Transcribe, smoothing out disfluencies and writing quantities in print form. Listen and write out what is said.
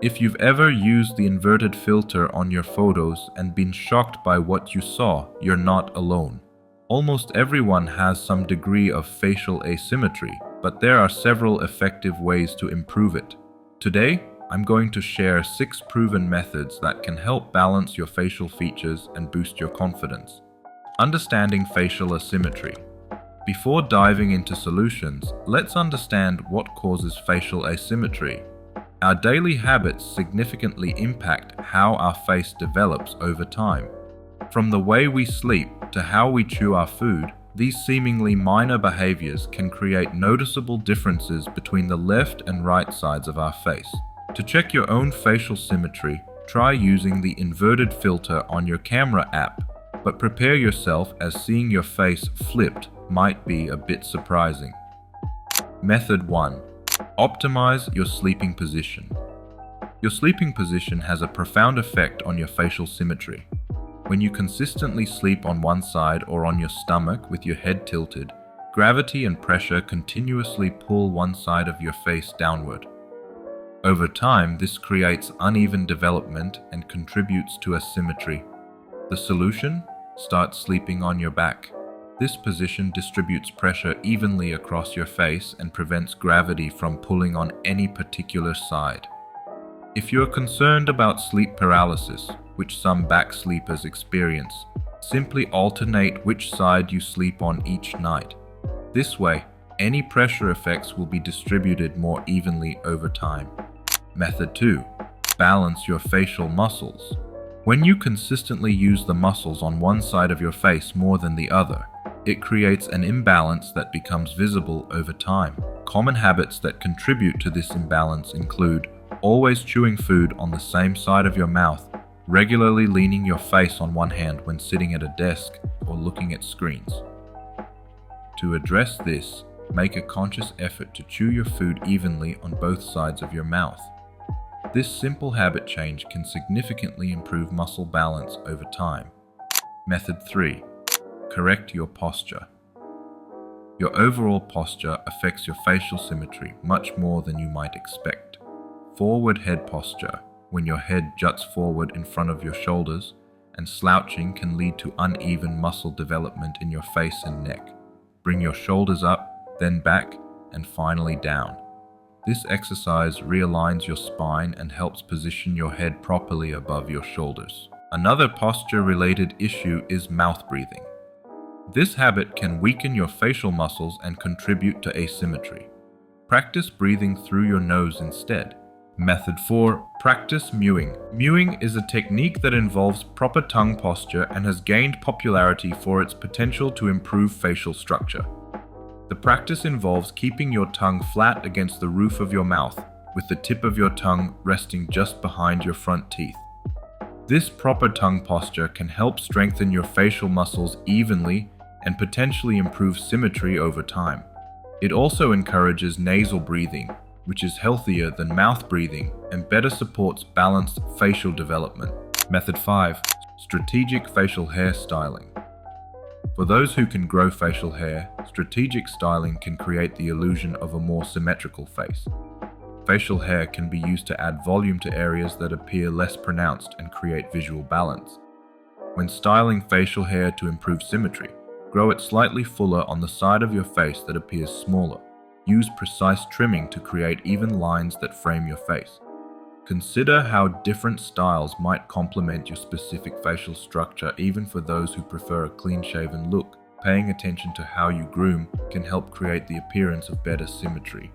If you've ever used the inverted filter on your photos and been shocked by what you saw, you're not alone. Almost everyone has some degree of facial asymmetry, but there are several effective ways to improve it. Today, I'm going to share 6 proven methods that can help balance your facial features and boost your confidence. Understanding facial asymmetry. Before diving into solutions, let's understand what causes facial asymmetry. Our daily habits significantly impact how our face develops over time. From the way we sleep to how we chew our food, these seemingly minor behaviors can create noticeable differences between the left and right sides of our face. To check your own facial symmetry, try using the inverted filter on your camera app, but prepare yourself as seeing your face flipped might be a bit surprising. Method 1. Optimize your sleeping position. Your sleeping position has a profound effect on your facial symmetry. When you consistently sleep on one side or on your stomach with your head tilted, gravity and pressure continuously pull one side of your face downward. Over time, this creates uneven development and contributes to asymmetry. The solution? Start sleeping on your back. This position distributes pressure evenly across your face and prevents gravity from pulling on any particular side. If you're concerned about sleep paralysis, which some back sleepers experience, simply alternate which side you sleep on each night. This way, any pressure effects will be distributed more evenly over time. Method 2. Balance your facial muscles. When you consistently use the muscles on one side of your face more than the other, it creates an imbalance that becomes visible over time. Common habits that contribute to this imbalance include always chewing food on the same side of your mouth, regularly leaning your face on one hand when sitting at a desk or looking at screens. To address this, make a conscious effort to chew your food evenly on both sides of your mouth. This simple habit change can significantly improve muscle balance over time. Method 3. Correct your posture. Your overall posture affects your facial symmetry much more than you might expect. Forward head posture, when your head juts forward in front of your shoulders, and slouching can lead to uneven muscle development in your face and neck. Bring your shoulders up, then back, and finally down. This exercise realigns your spine and helps position your head properly above your shoulders. Another posture-related issue is mouth breathing. This habit can weaken your facial muscles and contribute to asymmetry. Practice breathing through your nose instead. Method 4. Practice mewing. Mewing is a technique that involves proper tongue posture and has gained popularity for its potential to improve facial structure. The practice involves keeping your tongue flat against the roof of your mouth, with the tip of your tongue resting just behind your front teeth. This proper tongue posture can help strengthen your facial muscles evenly and potentially improve symmetry over time. It also encourages nasal breathing, which is healthier than mouth breathing and better supports balanced facial development. Method 5. Strategic facial hair styling. For those who can grow facial hair, strategic styling can create the illusion of a more symmetrical face. Facial hair can be used to add volume to areas that appear less pronounced and create visual balance. When styling facial hair to improve symmetry, grow it slightly fuller on the side of your face that appears smaller. Use precise trimming to create even lines that frame your face. Consider how different styles might complement your specific facial structure, even for those who prefer a clean-shaven look. Paying attention to how you groom can help create the appearance of better symmetry.